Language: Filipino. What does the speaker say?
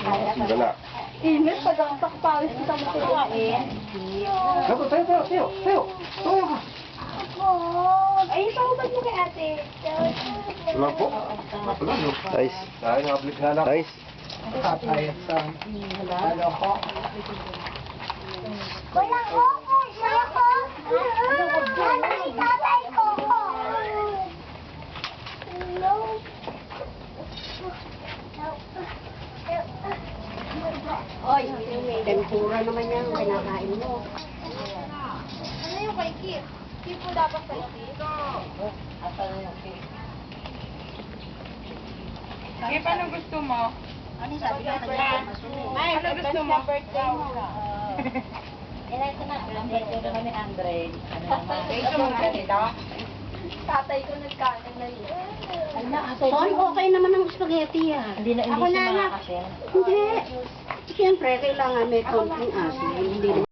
Sandala. Init, pagkaksak pawis kita mo kumain. Tayo, tayo, tayo, tayo, tayo. Tayo ka. Ay, paubad mo kay ate. Wala po. Wala, no. Guys. Dahil nga ablikana. Guys. Tatay sa ano ko. Walang ko. Wala ko. Ano si tatay ko? No. Oy, tempura naman yan, kinakain mo. Ano yung kay Kip? Kip mo dapat kay Kip? Kip, anong gusto mo? Ano sabi ka kanya? Ay, ano gusto mo? Birthday mo. Ilan ko na, birthday ko kami 100. Ano naman? Ito mo ganito? Tatay ko nagkain na yun. Son, okay naman ang spaghetti ah. Hindi na siya makakasin. Hindi. Siyempre, kailangan may konting asin. Hindi